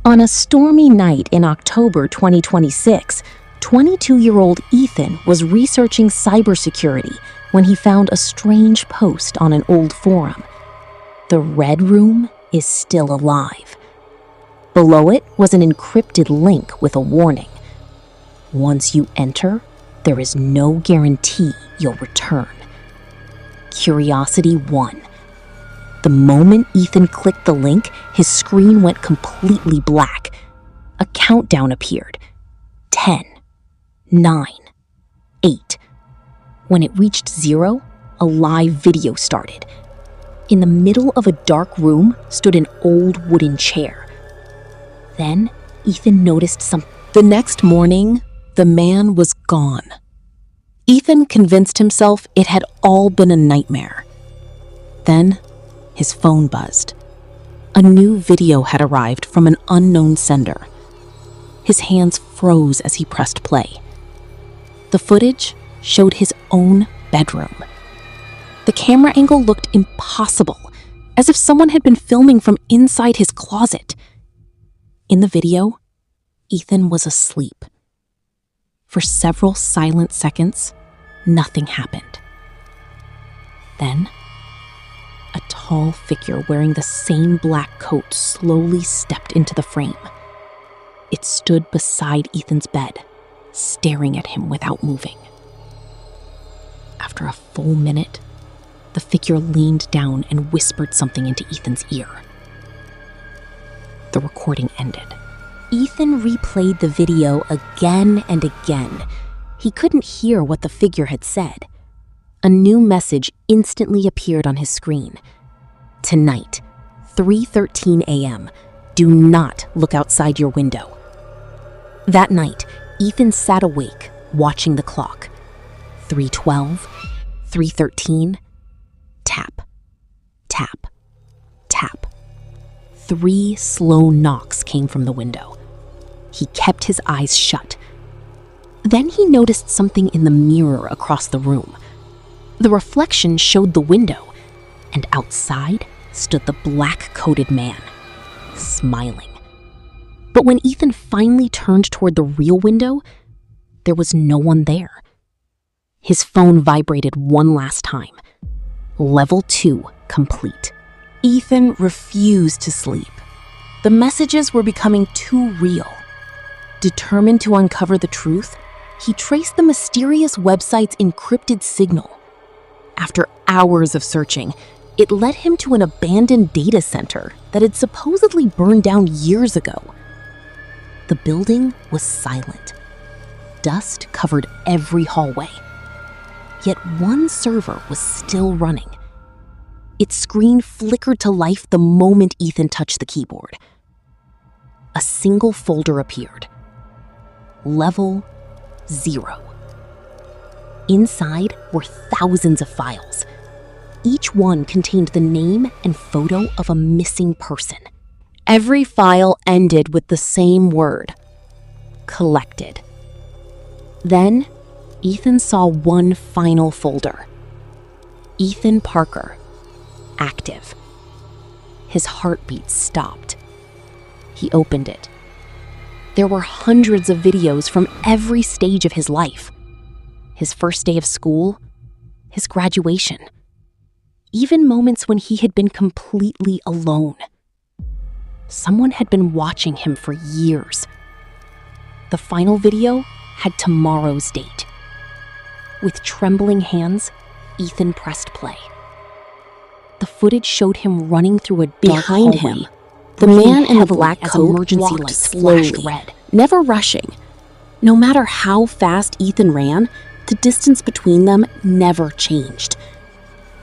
On a stormy night in October 2026, 22-year-old Ethan was researching cybersecurity when he found a strange post on an old forum. The Red Room is still alive. Below it was an encrypted link with a warning. Once you enter, there is no guarantee you'll return. Curiosity won. The moment Ethan clicked the link, his screen went completely black. A countdown appeared. 10, 9, 8. When it reached 0, a live video started. In the middle of a dark room stood an old wooden chair. Then Ethan noticed something. The next morning, the man was gone. Ethan convinced himself it had all been a nightmare. Then, his phone buzzed. A new video had arrived from an unknown sender. His hands froze as he pressed play. The footage showed his own bedroom. The camera angle looked impossible, as if someone had been filming from inside his closet. In the video, Ethan was asleep. For several silent seconds, nothing happened. Then, a tall figure wearing the same black coat slowly stepped into the frame. It stood beside Ethan's bed, staring at him without moving. After a full minute, the figure leaned down and whispered something into Ethan's ear. The recording ended. Ethan replayed the video again and again. He couldn't hear what the figure had said. A new message instantly appeared on his screen. Tonight, 3:13 a.m., do not look outside your window. That night, Ethan sat awake, watching the clock. 3:12, 3:13, tap, tap, tap. 3 slow knocks came from the window. He kept his eyes shut. Then he noticed something in the mirror across the room. The reflection showed the window, and outside stood the black-coated man, smiling. But when Ethan finally turned toward the real window, there was no one there. His phone vibrated one last time. Level 2 complete. Ethan refused to sleep. The messages were becoming too real. Determined to uncover the truth, he traced the mysterious website's encrypted signal. After hours of searching, it led him to an abandoned data center that had supposedly burned down years ago. The building was silent. Dust covered every hallway. Yet one server was still running. Its screen flickered to life the moment Ethan touched the keyboard. A single folder appeared. Level 0. Inside were thousands of files. Each one contained the name and photo of a missing person. Every file ended with the same word: collected. Then, Ethan saw one final folder. Ethan Parker, active. His heartbeat stopped. He opened it. There were hundreds of videos from every stage of his life. His first day of school, his graduation, even moments when he had been completely alone. Someone had been watching him for years. The final video had tomorrow's date. With trembling hands, Ethan pressed play. The footage showed him running through a dark hallway. Behind him, the man in the black coat emergency walked lights flashed slowly, red. never rushing. No matter how fast Ethan ran, the distance between them never changed.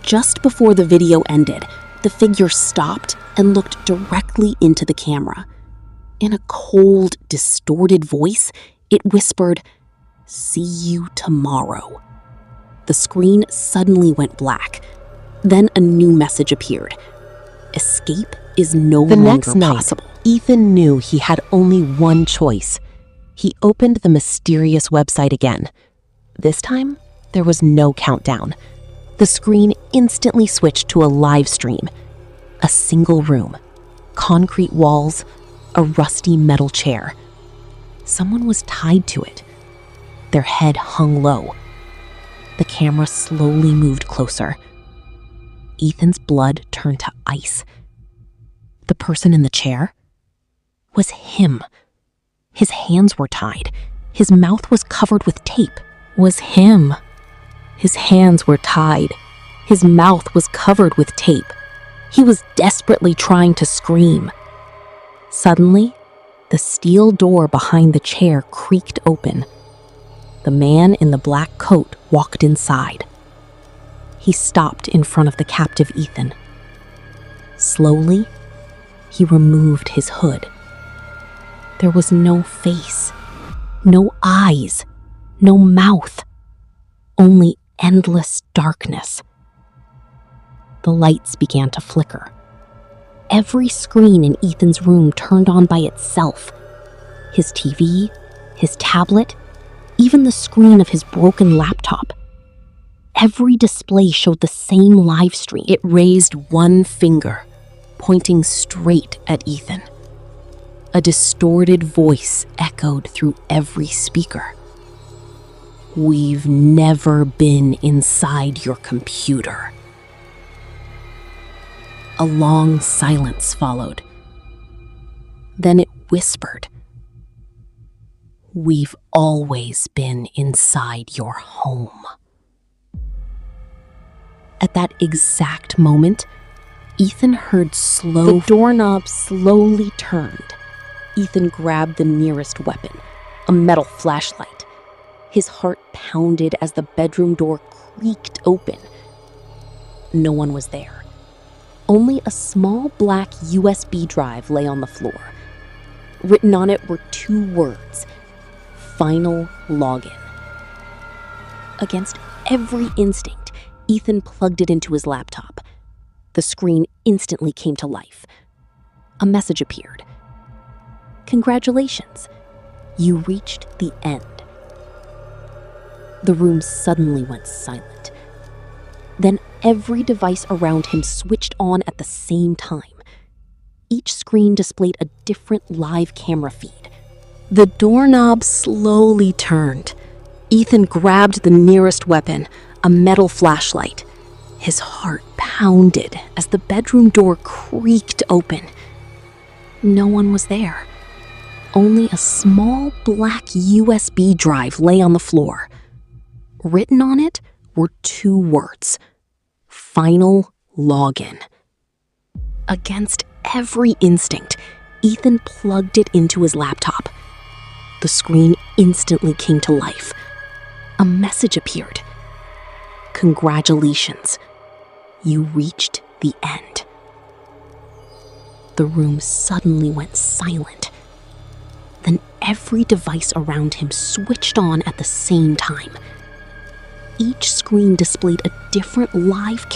Just before the video ended, the figure stopped and looked directly into the camera. In a cold, distorted voice, it whispered, "See you tomorrow." The screen suddenly went black. Then a new message appeared. Escape is no longer next night, possible. Ethan knew he had only one choice. He opened the mysterious website again. This time, there was no countdown. The screen instantly switched to a live stream. A single room, concrete walls, a rusty metal chair. Someone was tied to it. Their head hung low. The camera slowly moved closer. Ethan's blood turned to ice. The person in the chair was him. His hands were tied. His mouth was covered with tape. Was him. His hands were tied. His mouth was covered with tape. He was desperately trying to scream. Suddenly, the steel door behind the chair creaked open. The man in the black coat walked inside. He stopped in front of the captive Ethan. Slowly, he removed his hood. There was no face, no eyes, no mouth, only endless darkness. The lights began to flicker. Every screen in Ethan's room turned on by itself. His TV, his tablet, even the screen of his broken laptop. Every display showed the same live stream. It raised one finger, pointing straight at Ethan. A distorted voice echoed through every speaker. "We've never been inside your computer." A long silence followed. Then it whispered, "We've always been inside your home." At that exact moment, Ethan heard the doorknob slowly turned. Ethan grabbed the nearest weapon, a metal flashlight. His heart pounded as the bedroom door creaked open. No one was there. Only a small black USB drive lay on the floor. Written on it were 2 words: "Final login." Against every instinct, Ethan plugged it into his laptop. The screen instantly came to life. A message appeared. "Congratulations, you reached the end." The room suddenly went silent. Then every device around him switched on at the same time. Each screen displayed a different live camera feed. The doorknob slowly turned. Ethan grabbed the nearest weapon, a metal flashlight. His heart pounded as the bedroom door creaked open. No one was there. Only a small black USB drive lay on the floor. Written on it were 2 words: "Final login." Against every instinct, Ethan plugged it into his laptop. The screen instantly came to life. A message appeared. "Congratulations, you reached the end." The room suddenly went silent. Then every device around him switched on at the same time. Each screen displayed a different live